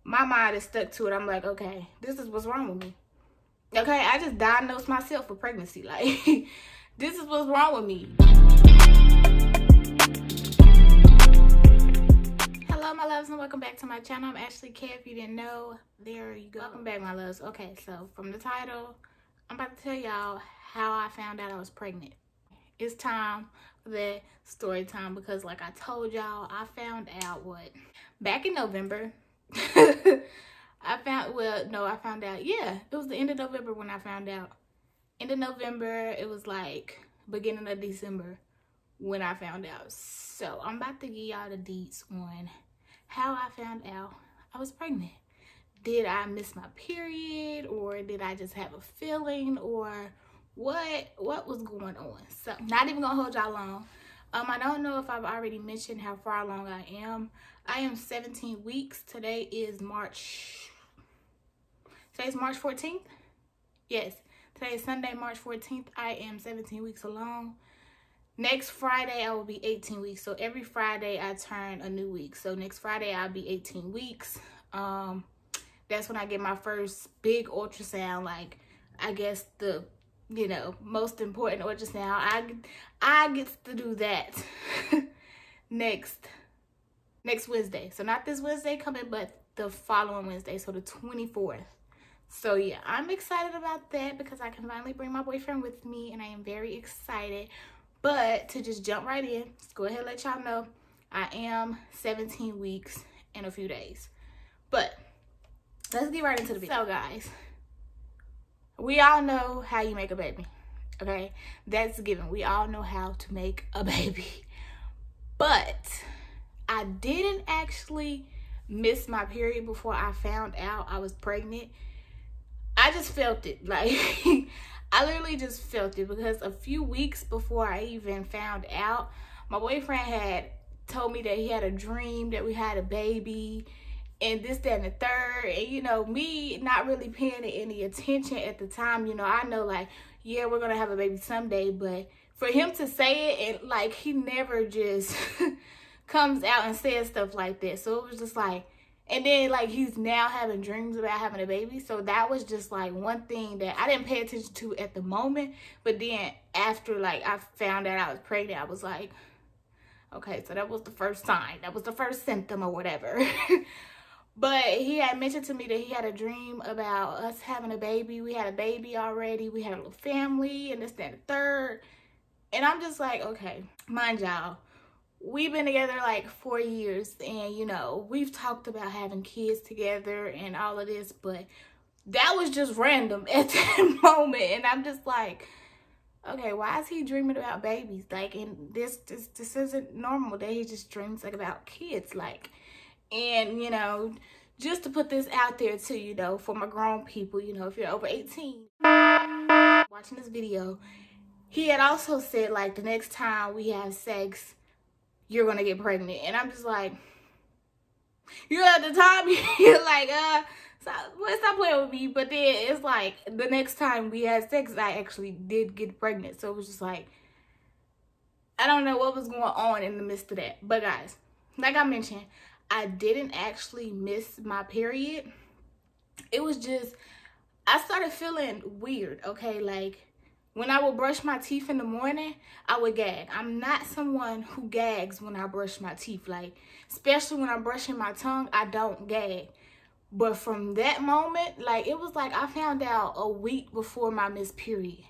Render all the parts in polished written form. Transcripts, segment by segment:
my mind is stuck to it. I'm like, okay, this is what's wrong with me. Okay, I just diagnosed myself with pregnancy. Like, this is what's wrong with me. Hello, my loves, and welcome back to my channel. I'm Ashley K. If you didn't know, there you go. Welcome back, my loves. Okay, so from the title, I'm about to tell y'all how I found out I was pregnant. It's time for that story time because, like I told y'all, I found out back in November. I found out, yeah, it was the end of November when I found out. End of November, it was like beginning of December when I found out. So I'm about to give y'all the deets on how I found out I was pregnant. Did I miss my period, or did I just have a feeling, or what was going on? So not even gonna hold y'all long. I don't know if I've already mentioned how far along I am. I am 17 weeks. Today's March 14th. Yes, today is Sunday, March 14th. I am 17 weeks along. Next Friday, I will be 18 weeks. So every Friday, I turn a new week. So next Friday, I'll be 18 weeks. That's when I get my first big ultrasound. Like, I guess the, most important ultrasound. I get to do that next Wednesday. So not this Wednesday coming, but the following Wednesday. So the 24th. So yeah, I'm excited about that because I can finally bring my boyfriend with me, and I am very excited. But to just jump right in, let's go ahead and let y'all know I am 17 weeks in a few days. But let's get right into the video. So guys, we all know how you make a baby, okay? That's a given. We all know how to make a baby. But I didn't actually miss my period before I found out I was pregnant. I just felt it. Like, I literally just felt it because a few weeks before I even found out, my boyfriend had told me that he had a dream that we had a baby and this, that, and the third. And, me not really paying it any attention at the time, I know, like, yeah, we're going to have a baby someday. But for him to say it, and, like, he never just comes out and says stuff like that. So it was just like, and then, like, he's now having dreams about having a baby. So that was just, like, one thing that I didn't pay attention to at the moment. But then after, like, I found out I was pregnant, I was like, okay, so that was the first sign. That was the first symptom or whatever. But he had mentioned to me that he had a dream about us having a baby. We had a baby already. We had a little family and this, that, and the third. And I'm just like, okay, mind y'all, we've been together like 4 years, and we've talked about having kids together and all of this, but that was just random at that moment. And I'm just like, okay, why is he dreaming about babies? Like, and this isn't normal that he just dreams like about kids, like. And just to put this out there too, for my grown people, if you're over 18 watching this video, he had also said, like, the next time we have sex, you're gonna get pregnant. And I'm just like, at the time, you're like, stop playing with me. But then it's like, the next time we had sex, I actually did get pregnant. So it was just like, I don't know what was going on in the midst of that. But guys, like I mentioned, I didn't actually miss my period. It was just, I started feeling weird, okay? Like, when I would brush my teeth in the morning, I would gag. I'm not someone who gags when I brush my teeth. Like, especially when I'm brushing my tongue, I don't gag. But from that moment, like, it was like I found out a week before my missed period.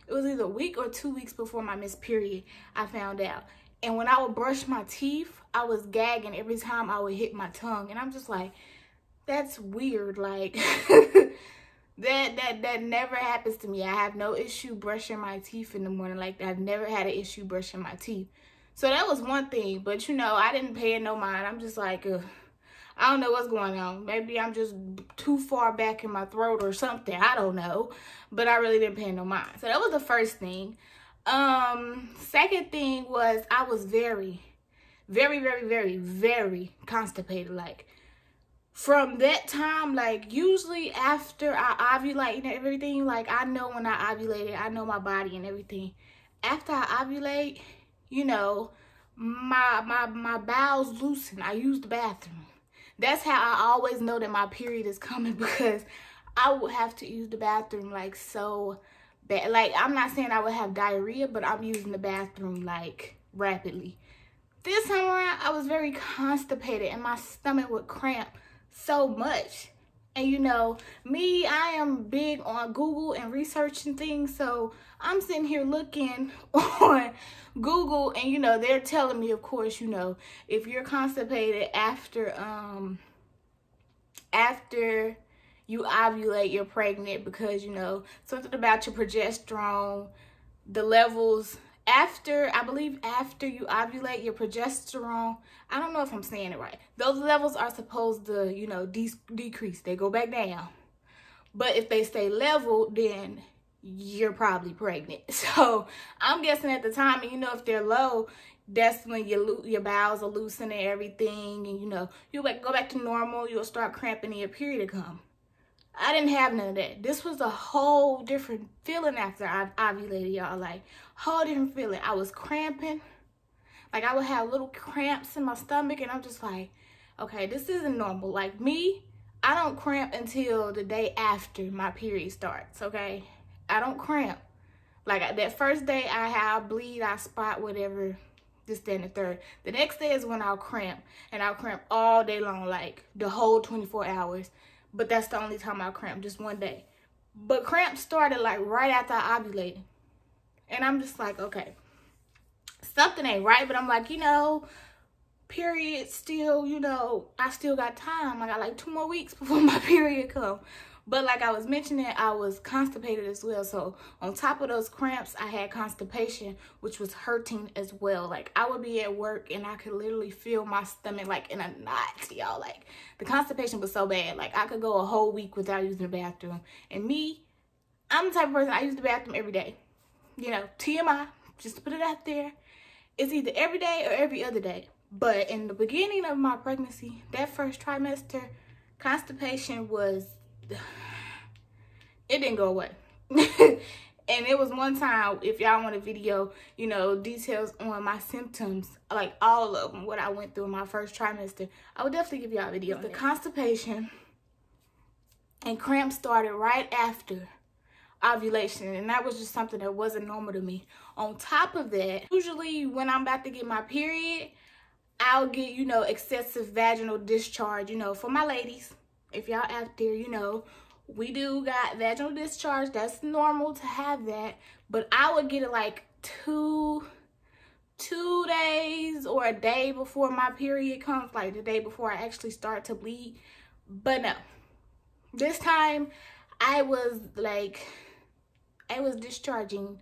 It was either a week or 2 weeks before my missed period, I found out. And when I would brush my teeth, I was gagging every time I would hit my tongue. And I'm just like, that's weird. Like, that never happens to me. I have no issue brushing my teeth in the morning. Like, I've never had an issue brushing my teeth. So that was one thing. But, I didn't pay it no mind. I'm just like, I don't know what's going on. Maybe I'm just too far back in my throat or something. I don't know. But I really didn't pay no mind. So that was the first thing. Second thing was I was very, very, very, very, very constipated. Like, from that time, like, usually after I ovulate and everything, like, I know when I ovulated, I know my body and everything. After I ovulate, my bowels loosen. I use the bathroom. That's how I always know that my period is coming, because I would have to use the bathroom like so bad. Like, I'm not saying I would have diarrhea, but I'm using the bathroom like rapidly. This time around, I was very constipated and my stomach would cramp so much. And you know, me, I am big on Google and researching things. So I'm sitting here looking on Google, and you know, they're telling me, of course, you know, if you're constipated after you ovulate, you're pregnant, because you know, something about your progesterone, the levels after, I believe after you ovulate, your progesterone, I don't know if I'm saying it right, those levels are supposed to, you know, decrease. They go back down. But if they stay level, then you're probably pregnant. So I'm guessing at the time, and you know, if they're low, that's when your bowels are loosened and everything, and you know, you'll go back to normal. You'll start cramping and your period to come. I didn't have none of that. This was a whole different feeling after I ovulated, y'all. Like, whole different feeling. I was cramping. Like, I would have little cramps in my stomach, and I'm just like, okay, this isn't normal. Like, me, I don't cramp until the day after my period starts, okay? I don't cramp. Like, that first day I bleed, I spot, whatever, this, that, and the third. The next day is when I'll cramp, and I'll cramp all day long, like, the whole 24 hours. But that's the only time I cramp, just one day. But cramps started like right after I ovulated. And I'm just like, okay, something ain't right. But I'm like, you know, period still, you know, I still got time. I got like 2 more weeks before my period come. But like I was mentioning, I was constipated as well. So on top of those cramps, I had constipation, which was hurting as well. Like, I would be at work and I could literally feel my stomach like in a knot, y'all. Like, the constipation was so bad. Like, I could go a whole week without using the bathroom. And me, I'm the type of person, I use the bathroom every day. You know, TMI, just to put it out there. It's either every day or every other day. But in the beginning of my pregnancy, that first trimester, constipation was, it didn't go away. And it was one time, if y'all want a video, you know, details on my symptoms, like all of them, what I went through in my first trimester, I would definitely give y'all a video. The constipation and cramps started right after ovulation, and that was just something that wasn't normal to me. On top of that, usually when I'm about to get my period, I'll get, you know, excessive vaginal discharge. You know, for my ladies, if y'all out there, you know, we do got vaginal discharge. That's normal to have that. But I would get it like two days or a day before my period comes, like the day before I actually start to bleed. But no, this time I was discharging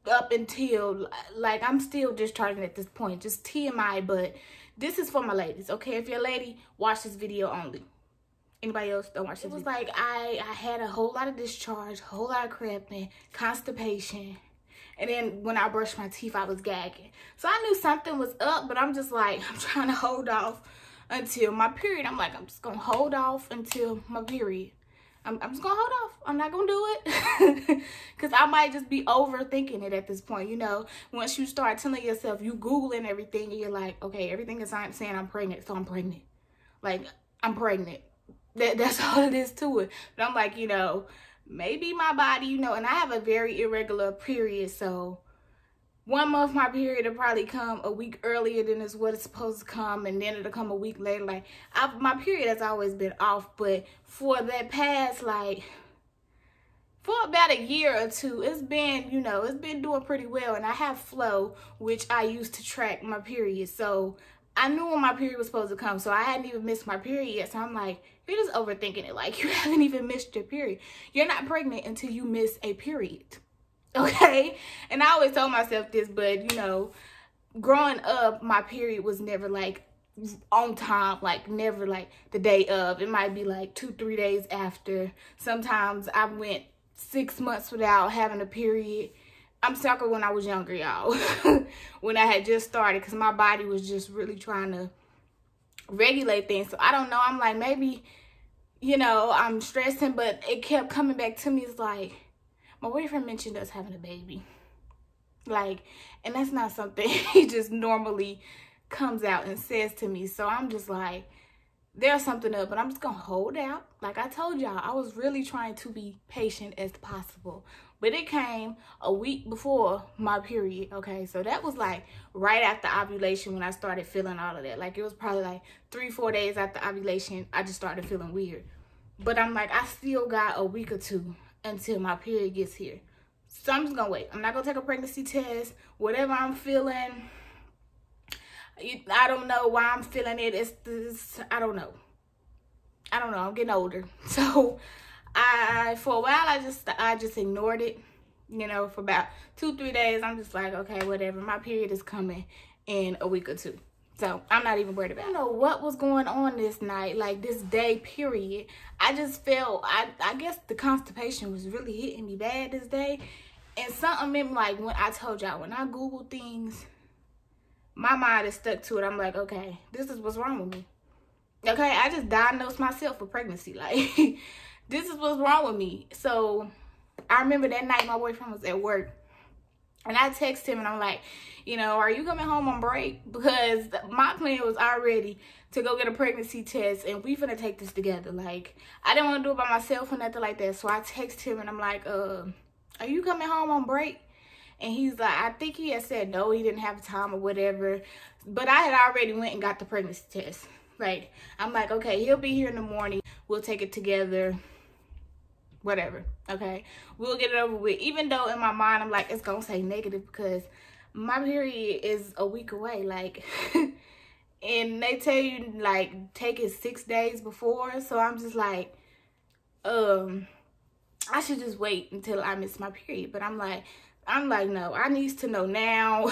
up until, like, I'm still discharging at this point. Just TMI, but this is for my ladies, okay? If you're a lady, watch this video only. Anybody else, don't watch this video. It was like I had a whole lot of discharge, a whole lot of cramping, constipation. And then when I brushed my teeth, I was gagging. So I knew something was up, but I'm just like, I'm trying to hold off until my period. I'm like, I'm just going to hold off until my period. I'm just going to hold off. I'm not going to do it. Because I might just be overthinking it at this point. You know, once you start telling yourself, you Googling everything, and you're like, okay, everything is saying I'm pregnant, so I'm pregnant. Like, I'm pregnant. That's all it is to it. But I'm like, you know, maybe my body, you know, and I have a very irregular period. So 1 month my period will probably come a week earlier than is what it's supposed to come, and then it'll come a week later. Like, my period has always been off, but for that past, like, for about a year or two, it's been, you know, it's been doing pretty well. And I have Flow, which I use to track my period. So I knew when my period was supposed to come, so I hadn't even missed my period yet. So I'm like, you're just overthinking it. Like, you haven't even missed your period. You're not pregnant until you miss a period. Okay? And I always told myself this, but, you know, growing up, my period was never, like, on time. Like, never, like, the day of. It might be, like, 2-3 days after. Sometimes I went 6 months without having a period. I'm talking when I was younger, y'all. When I had just started, because my body was just really trying to regulate things. So I don't know. I'm like, maybe, you know, I'm stressing, but it kept coming back to me. It's like, my boyfriend mentioned us having a baby. Like, and that's not something he just normally comes out and says to me. So I'm just like, there's something up, but I'm just gonna hold out. Like I told y'all, I was really trying to be patient as possible. But it came a week before my period, okay? So that was like right after ovulation when I started feeling all of that. Like it was probably like 3-4 days after ovulation, I just started feeling weird. But I'm like, I still got a week or two until my period gets here. So I'm just gonna wait. I'm not gonna take a pregnancy test. Whatever I'm feeling, I don't know why I'm feeling it. It's this, I don't know. I'm getting older. So for a while, I just ignored it, you know, for about 2-3 days. I'm just like, okay, whatever. My period is coming in a week or two. So I'm not even worried about it. I don't know what was going on this night, like this day period. I just felt, I guess the constipation was really hitting me bad this day. And something in like, when I told y'all, when I Google things, my mind is stuck to it. I'm like, okay, this is what's wrong with me. Okay, I just diagnosed myself with pregnancy. Like, this is what's wrong with me. So I remember that night my boyfriend was at work. And I texted him and I'm like, you know, are you coming home on break? Because my plan was already to go get a pregnancy test and we finna take this together. Like, I didn't want to do it by myself or nothing like that. So I texted him and I'm like, are you coming home on break? And he's like, I think he had said no, he didn't have time or whatever. But I had already went and got the pregnancy test. Like, I'm like, okay, he'll be here in the morning. We'll take it together. Whatever, okay? We'll get it over with. Even though in my mind, I'm like, it's going to say negative because my period is a week away. Like, and they tell you, like, take it 6 days before. So I'm just like, I should just wait until I miss my period. But I'm like, no, I need to know now.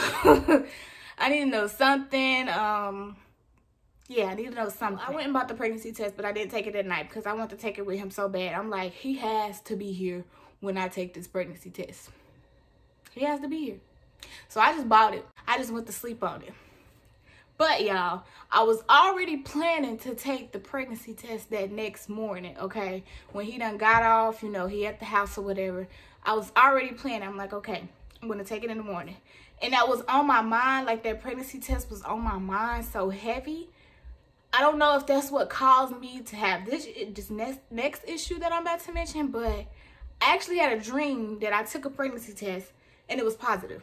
I need to know something. Yeah, I need to know something. I went and bought the pregnancy test, but I didn't take it at night because I want to take it with him so bad. I'm like, he has to be here when I take this pregnancy test. He has to be here. So I just bought it. I just went to sleep on it. But y'all, I was already planning to take the pregnancy test that next morning, okay? When he done got off, you know, he at the house or whatever. I was already planning. I'm like, okay, I'm going to take it in the morning. And that was on my mind. Like, that pregnancy test was on my mind so heavy. I don't know if that's what caused me to have this next issue that I'm about to mention, but I actually had a dream that I took a pregnancy test and it was positive.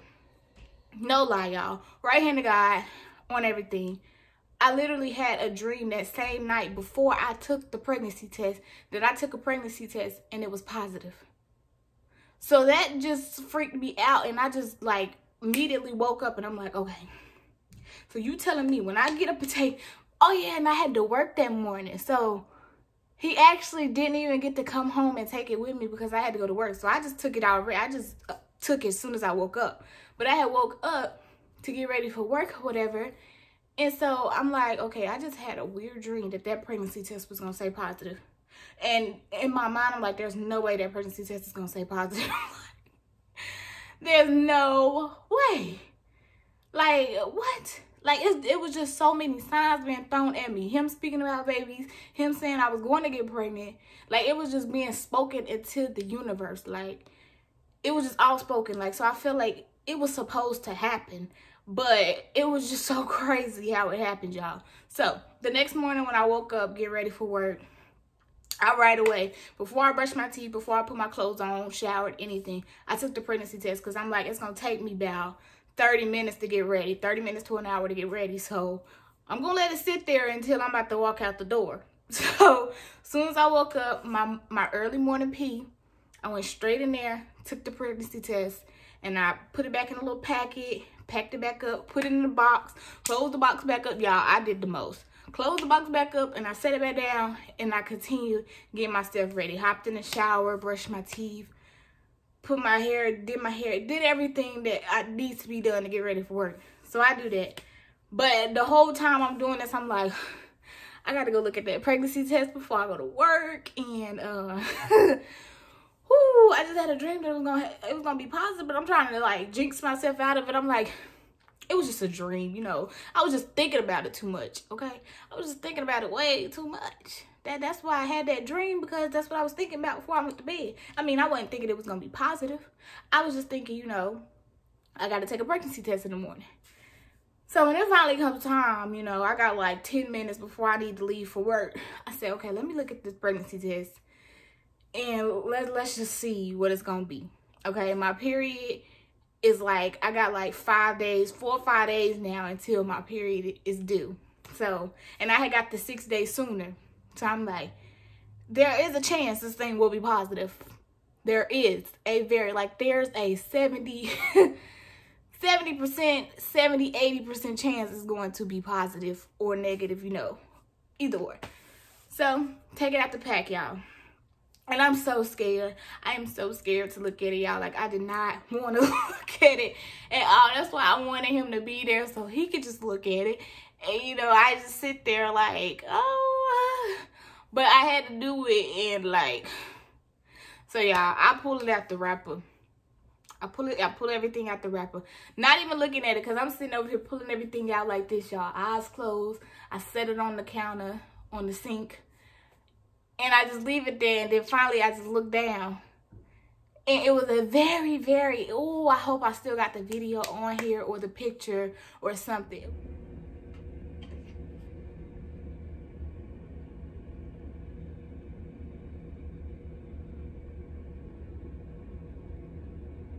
No lie, y'all. Right hand to God on everything. I literally had a dream that same night before I took the pregnancy test that I took a pregnancy test and it was positive. So that just freaked me out and I just like immediately woke up and I'm like, okay. So you telling me when I get up and take... Oh, yeah, and I had to work that morning. So he actually didn't even get to come home and take it with me because I had to go to work. So I just took it already. I just took it as soon as I woke up. But I had woke up to get ready for work or whatever. And so I'm like, okay, I just had a weird dream that pregnancy test was going to say positive. And in my mind, I'm like, there's no way that pregnancy test is going to say positive. There's no way. Like, what? Like, it was just so many signs being thrown at me. Him speaking about babies. Him saying I was going to get pregnant. Like, it was just being spoken into the universe. Like, it was just all spoken. Like, so I feel like it was supposed to happen. But it was just so crazy how it happened, y'all. So, the next morning when I woke up, get ready for work, I right away, before I brushed my teeth, before I put my clothes on, showered, anything, I took the pregnancy test because I'm like, it's going to take me about 30 minutes to get ready, 30 minutes to an hour to get ready. So I'm going to let it sit there until I'm about to walk out the door. So as soon as I woke up, my early morning pee, I went straight in there, took the pregnancy test, and I put it back in a little packet, packed it back up, put it in the box, closed the box back up. Y'all, I did the most. Closed the box back up, and I set it back down, and I continued getting myself ready. Hopped in the shower, brushed my teeth, put my hair, did everything that needs to be done to get ready for work. So I do that. But the whole time I'm doing this, I'm like, I got to go look at that pregnancy test before I go to work. And, whoo, I just had a dream that it was gonna be positive, but I'm trying to, like, jinx myself out of it. I'm like, it was just a dream, you know. I was just thinking about it too much, okay? I was just thinking about it way too much. That's why I had that dream, because that's what I was thinking about before I went to bed. I mean, I wasn't thinking it was going to be positive. I was just thinking, you know, I got to take a pregnancy test in the morning. So when it finally comes time, you know, I got like 10 minutes before I need to leave for work. I said, okay, let me look at this pregnancy test and let's just see what it's gonna be. Okay, my period is like, I got like 5 days, 4 or 5 days now until my period is due. So, and I had got the 6 days sooner. So I'm like, there is a chance this thing will be positive. There is a there's a 70, 70%, 70, 80% chance it's going to be positive or negative, you know, either or. So take it out the pack, y'all. And I'm so scared. I am so scared to look at it, y'all. Like, I did not want to look at it at all. That's why I wanted him to be there so he could just look at it. And, you know, I just sit there like, oh. But I had to do it and, like, so, y'all, I pull it out the wrapper. I pull everything out the wrapper. Not even looking at it because I'm sitting over here pulling everything out like this, y'all. Eyes closed. I set it on the counter, on the sink. And I just leave it there, and then finally I just look down. And it was a very, very, oh, I hope I still got the video on here or the picture or something.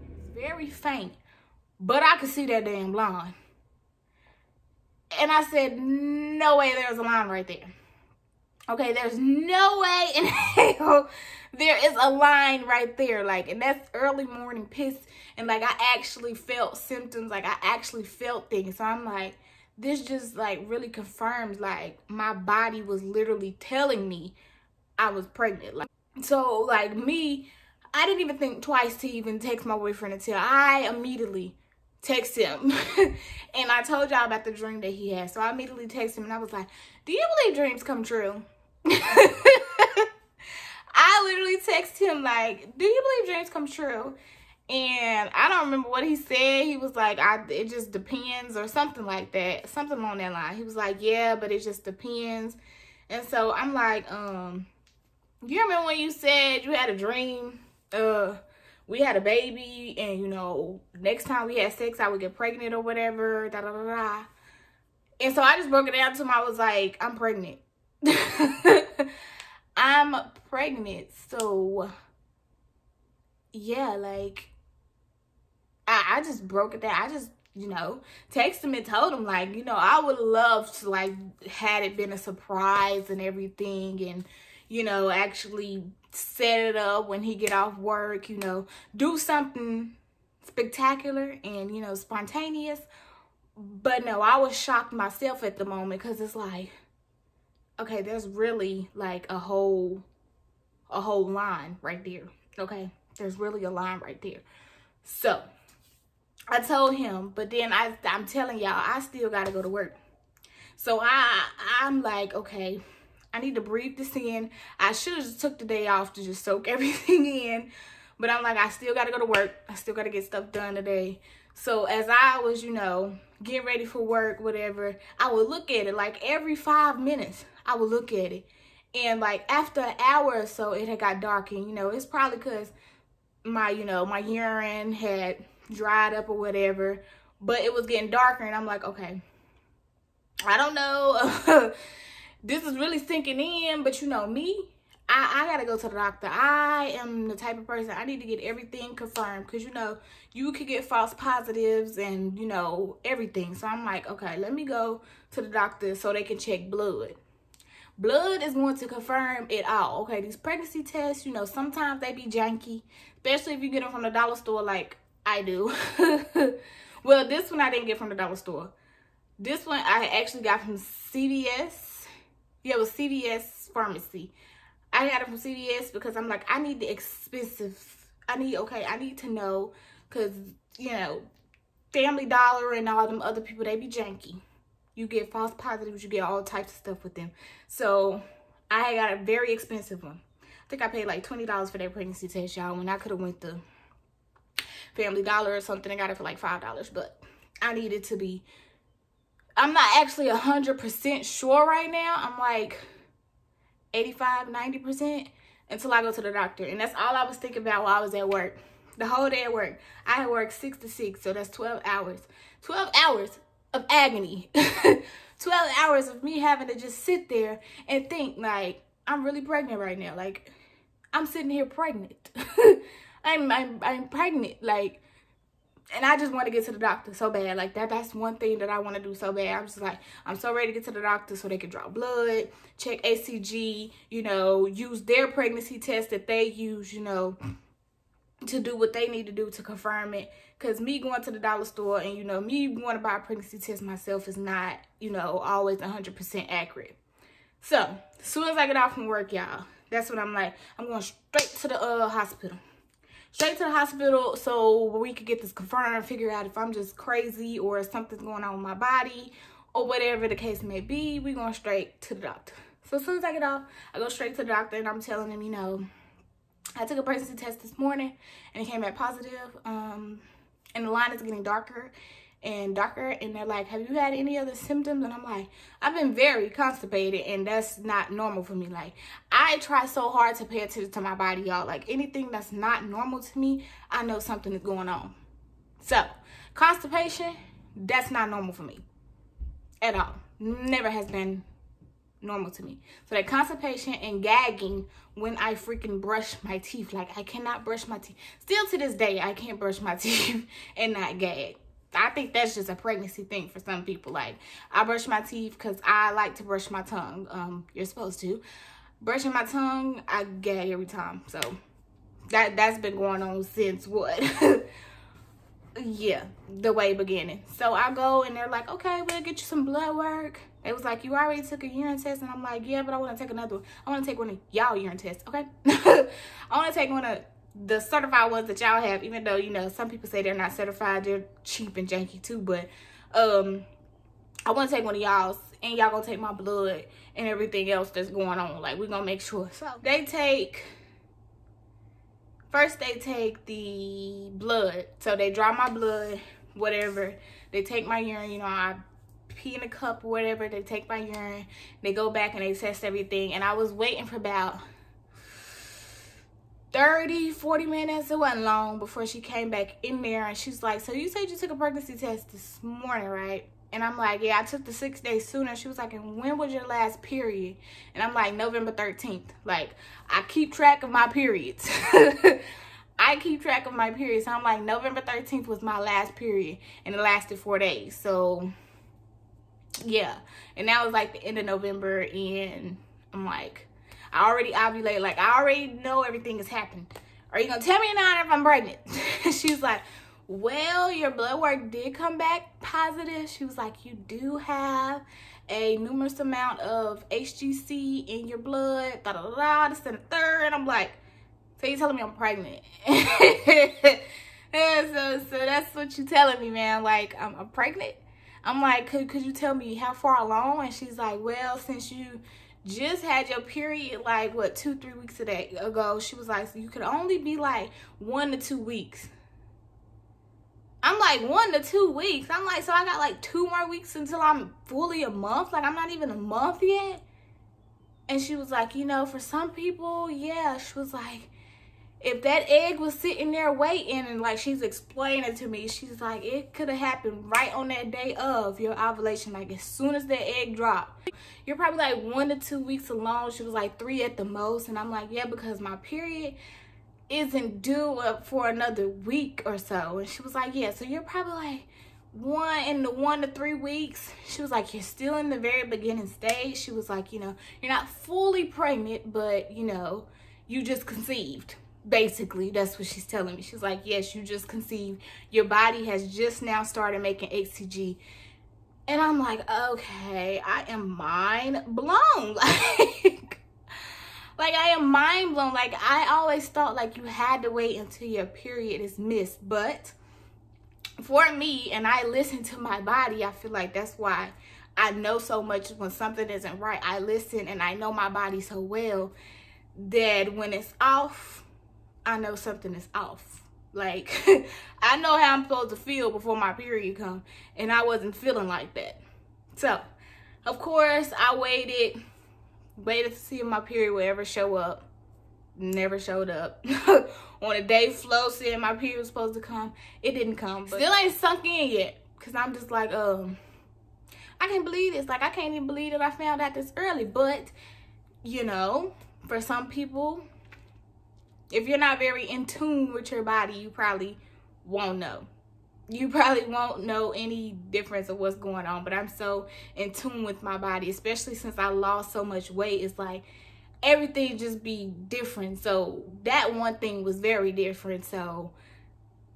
It's very faint, but I could see that damn line. And I said, no way there's a line right there. Okay, there's no way in hell there is a line right there. Like, and that's early morning piss. And, like, I actually felt symptoms. Like, I actually felt things. So, I'm like, this just, like, really confirms, like, my body was literally telling me I was pregnant. Like, so, like, me, I didn't even think twice to even text my boyfriend until I immediately text him. And I told y'all about the dream that he had. So, I immediately texted him, and I was like, do you believe dreams come true? I literally text him like, do you believe dreams come true? And I don't remember what he said. He was like, it just depends or something like that. Something along that line. He was like, yeah, but it just depends. And so I'm like, you remember when you said you had a dream? We had a baby and, you know, next time we had sex, I would get pregnant or whatever. Da, da, da, da. And so I just broke it down to him. I was like, I'm pregnant. I'm pregnant. So, yeah, like, I just broke it down. I just, you know, texted him and told him, like, you know, I would love to, like, had it been a surprise and everything and, you know, actually set it up when he get off work, you know, do something spectacular and, you know, spontaneous. But no, I was shocked myself at the moment because it's like, okay, there's really like a whole line right there. Okay, there's really a line right there. So I told him, but then I'm telling y'all, I still got to go to work. So I'm like, okay, I need to breathe this in. I should have just took the day off to just soak everything in. But I'm like, I still got to go to work. I still got to get stuff done today. So as I was, you know, getting ready for work, whatever, I would look at it like every 5 minutes. I would look at it. And like after an hour or so, it had got dark. And, you know, it's probably because my, you know, my urine had dried up or whatever. But it was getting darker. And I'm like, okay, I don't know. This is really sinking in. But, you know, me, I got to go to the doctor. I am the type of person, I need to get everything confirmed. Because, you know, you could get false positives and, you know, everything. So I'm like, okay, let me go to the doctor so they can check blood. Blood is going to confirm it all. Okay, these pregnancy tests, you know, sometimes they be janky. Especially if you get them from the dollar store like I do. Well, this one I didn't get from the dollar store. This one I actually got from CVS. Yeah, it was CVS Pharmacy. I got it from CVS because I'm like, I need the expensive. I need to know because, you know, Family Dollar and all them other people, they be janky. You get false positives, you get all types of stuff with them. So I got a very expensive one. I think I paid like $20 for that pregnancy test, y'all, when I could have went to Family Dollar or something and got it for like $5. But I needed to be, I'm not actually 100% sure right now. I'm like 85, 90% until I go to the doctor. And that's all I was thinking about while I was at work. The whole day at work. I had worked 6 to 6, so that's 12 hours. 12 hours of agony. 12 hours of me having to just sit there and think, like, I'm really pregnant right now. Like, I'm sitting here pregnant. I'm pregnant. Like, and I just want to get to the doctor so bad. Like, that's one thing that I want to do so bad. I'm just like, I'm so ready to get to the doctor so they can draw blood, check ACG, you know, use their pregnancy test that they use, you know, to do what they need to do to confirm it. Because me going to the dollar store and, you know, me going to buy a pregnancy test myself is not, you know, always 100% accurate. So, as soon as I get off from work, y'all, that's what I'm like. I'm going straight to the hospital. Straight to the hospital so we could get this confirmed and figure out if I'm just crazy or if something's going on with my body or whatever the case may be. We're going straight to the doctor. So, as soon as I get off, I go straight to the doctor and I'm telling him, you know, I took a pregnancy test this morning and it came back positive. And the line is getting darker and darker. And they're like, have you had any other symptoms? And I'm like, I've been very constipated and that's not normal for me. Like, I try so hard to pay attention to my body, y'all. Like, anything that's not normal to me, I know something is going on. So, constipation, that's not normal for me at all. Never has been normal to me. So that constipation and gagging when I freaking brush my teeth. Like, I cannot brush my teeth. Still to this day, I can't brush my teeth and not gag. I think that's just a pregnancy thing for some people. Like, I brush my teeth because I like to brush my tongue. You're supposed to. Brushing my tongue, I gag every time. So that's been going on since what? Yeah, the way beginning. So I go and they're like, okay, we'll get you some blood work. It was like, you already took a urine test. And I'm like, yeah, but I want to take another one. I want to take one of y'all urine tests, okay? I want to take one of the certified ones that y'all have, even though, you know, some people say they're not certified. They're cheap and janky too. But I want to take one of y'all's. And y'all going to take my blood and everything else that's going on. Like, we're going to make sure. So they take... First, they take the blood. So they draw my blood, whatever. They take my urine, you know, I pee in a cup or whatever. They take my urine. They go back and they test everything. And I was waiting for about 30, 40 minutes. It wasn't long before she came back in there. And she's like, so you said you took a pregnancy test this morning, right? And I'm like, yeah, I took the 6 days sooner. She was like, and when was your last period? And I'm like, November 13th. Like, I keep track of my periods. I keep track of my periods. So I'm like, November 13th was my last period. And it lasted 4 days. So, yeah. And that was like the end of November. And I'm like, I already ovulated. Like, I already know everything is happening. Are you going to tell me now if I'm pregnant? She's like, well, your blood work did come back positive. She was like, you do have a numerous amount of HGC in your blood. Da da da da. This and the third. And I'm like, so you telling me I'm pregnant? And so that's what you telling me, man. Like, I'm pregnant. I'm like, could you tell me how far along? And she's like, well, since you just had your period, like, what, 2-3 weeks ago, she was like, so you could only be like 1 to 2 weeks. I'm like, 1 to 2 weeks. I'm like, so I got like 2 more weeks until I'm fully a month. Like, I'm not even a month yet. And she was like, you know, for some people, yeah. She was like, if that egg was sitting there waiting, and like she's explaining to me, she's like, it could have happened right on that day of your ovulation. Like, as soon as that egg dropped, you're probably like 1 to 2 weeks along. She was like 3 at the most. And I'm like, yeah, because my period isn't due up for another week or so. And she was like, yeah, so you're probably like 1 to 3 weeks. She was like, you're still in the very beginning stage. She was like, you know, you're not fully pregnant, but you know, you just conceived. Basically, that's what she's telling me. She's like, yes, you just conceived. Your body has just now started making HCG. And I'm like, okay, I am mind blown. Like, I am mind blown. Like, I always thought like you had to wait until your period is missed. But for me, and I listen to my body, I feel like that's why I know so much when something isn't right. I listen and I know my body so well that when it's off, I know something is off. Like, I know how I'm supposed to feel before my period comes, and I wasn't feeling like that. So, of course, I waited to see if my period would ever show up. Never showed up. On the day Flo said my period was supposed to come, it didn't come. But still ain't sunk in yet, because I'm just like, I can't believe this. Like, I can't even believe that I found out this early. But, you know, for some people, if you're not very in tune with your body, you probably won't know. You probably won't know any difference of what's going on. But I'm so in tune with my body, especially since I lost so much weight. It's like everything just be different. So that one thing was very different. So,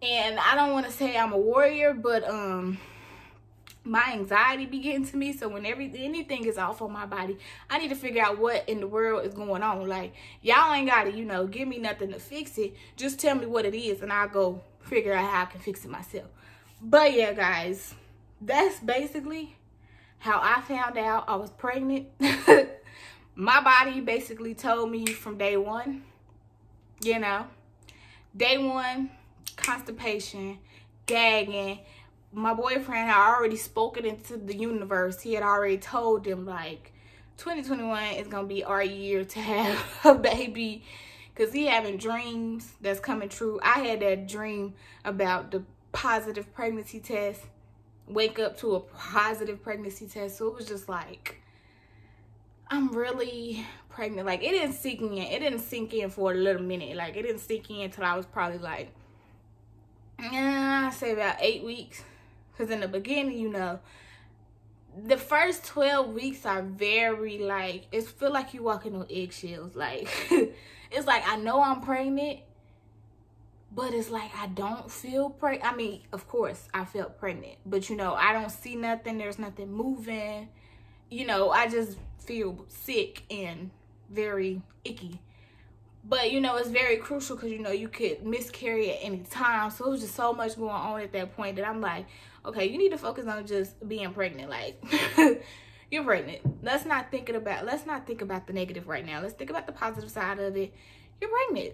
and I don't want to say I'm a warrior, but my anxiety be getting to me. So when anything is off on my body, I need to figure out what in the world is going on. Like, y'all ain't gotta, you know, give me nothing to fix it. Just tell me what it is and I'll go figure out how I can fix it myself. But yeah, guys, that's basically how I found out I was pregnant. My body basically told me from day one, you know, day one, constipation, gagging. My boyfriend had already spoken into the universe. He had already told them, like, 2021 is going to be our year to have a baby. Because he having dreams that's coming true. I had that dream about the positive pregnancy test. Wake up to a positive pregnancy test. So it was just like, I'm really pregnant. Like, it didn't sink in. It didn't sink in for a little minute. Like, it didn't sink in until I was probably like, I say about 8 weeks. Because in the beginning, you know, the first 12 weeks are very, like, it feel like you walking on eggshells. Like, it's like, I know I'm pregnant, but it's like, I don't feel pregnant. I mean, of course, I felt pregnant. But, you know, I don't see nothing. There's nothing moving. You know, I just feel sick and very icky. But, you know, it's very crucial because, you know, you could miscarry at any time. So it was just so much going on at that point that I'm like, okay, you need to focus on just being pregnant. Like, you're pregnant. Let's not think about the negative right now. Let's think about the positive side of it. You're pregnant.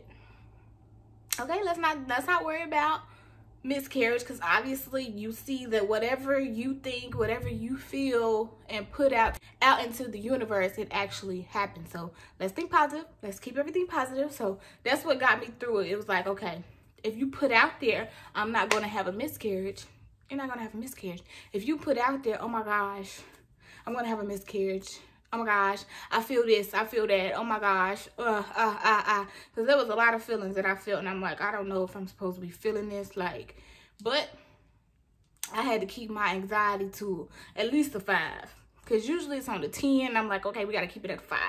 Okay, let's not worry about miscarriage, because obviously you see that whatever you think, whatever you feel and put out into the universe, it actually happens. So let's think positive. Let's keep everything positive. So that's what got me through it. It was like, okay, if you put out there, I'm not going to have a miscarriage, you're not going to have a miscarriage. If you put out there, oh my gosh, I'm going to have a miscarriage. Oh my gosh, I feel this, I feel that. Oh my gosh, because there was a lot of feelings that I felt, and I'm like, I don't know if I'm supposed to be feeling this, like, but I had to keep my anxiety to at least a 5, because usually it's on the 10. I'm like, okay, we got to keep it at 5.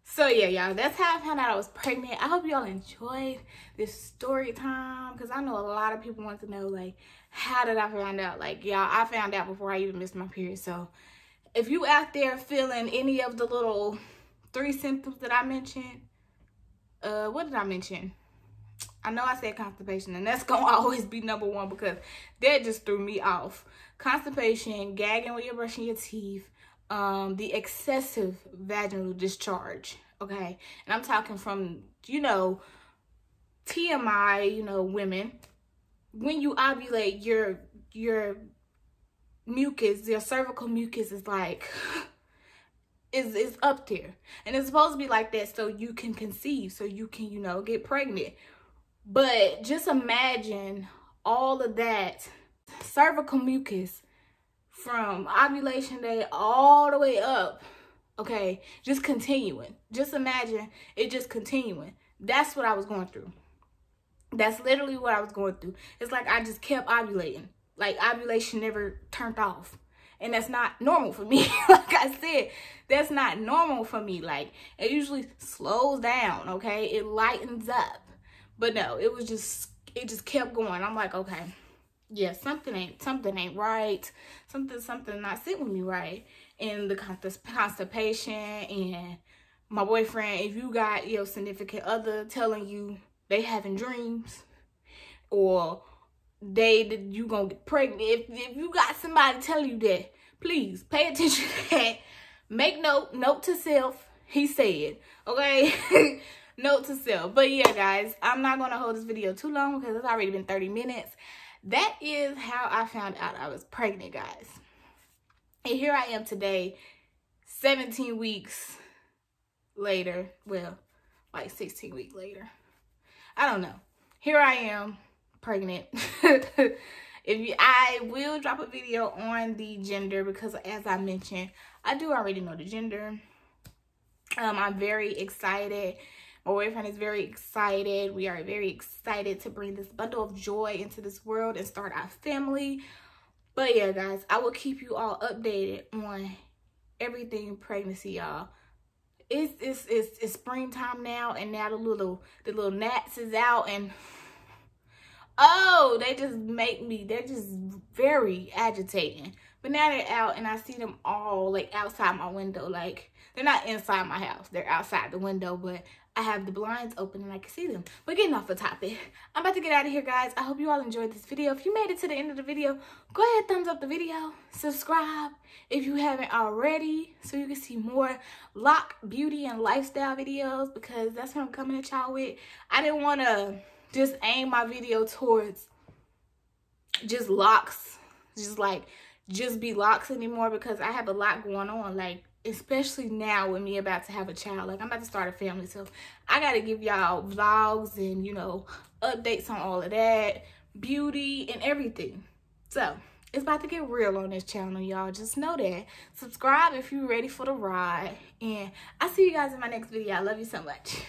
So yeah, y'all, that's how I found out I was pregnant. I hope y'all enjoyed this story time, because I know a lot of people want to know, like, how did I find out? Like, y'all, I found out before I even missed my period. So if you out there feeling any of the little 3 symptoms that I mentioned, what did I mention? I know I said constipation, and that's going to always be number 1 because that just threw me off. Constipation, gagging when you're brushing your teeth, the excessive vaginal discharge, okay? And I'm talking from, you know, TMI, you know, women. When you ovulate, your mucus, your cervical mucus is like, is up there. And it's supposed to be like that so you can conceive, so you can, you know, get pregnant. But just imagine all of that cervical mucus from ovulation day all the way up, okay, just continuing. Just imagine it just continuing. That's what I was going through. That's literally what I was going through. It's like I just kept ovulating. Like, ovulation never turned off. And that's not normal for me. Like I said, that's not normal for me. Like, it usually slows down, okay? It lightens up. But no, it just kept going. I'm like, okay, yeah, something ain't right. Something not sitting with me right. And the constipation, and my boyfriend, if you got your significant other telling you they having dreams, or you gonna get pregnant, if you got somebody telling you that, please pay attention to that. Make note to self, he said, okay? Note to self. But yeah, guys, I'm not gonna hold this video too long because it's already been 30 minutes. That is how I found out I was pregnant, guys. And here I am today, 17 weeks later. Well, like 16 weeks later. I don't know. Here I am, pregnant. I will drop a video on the gender because, as I mentioned, I do already know the gender. I'm very excited. My boyfriend is very excited. We are very excited to bring this bundle of joy into this world and start our family. But yeah, guys, I will keep you all updated on everything pregnancy, y'all. It's springtime now, and now the little gnats is out, and oh, they just make me, they're just very agitating. But now they're out, and I see them all like outside my window. Like, they're not inside my house, they're outside the window, but I have the blinds open and I can see them. But getting off the topic, I'm about to get out of here, guys. I hope you all enjoyed this video. If you made it to the end of the video, go ahead, thumbs up the video, subscribe if you haven't already, so you can see more lock, beauty, and lifestyle videos, because that's what I'm coming at y'all with. I didn't want to just aim my video towards just locks, just be locks anymore, because I have a lot going on, like, especially now with me about to have a child. Like, I'm about to start a family, so I gotta give y'all vlogs and, you know, updates on all of that, beauty and everything. So it's about to get real on this channel, y'all. Just know that. Subscribe if you're ready for the ride, and I'll see you guys in my next video. I love you so much.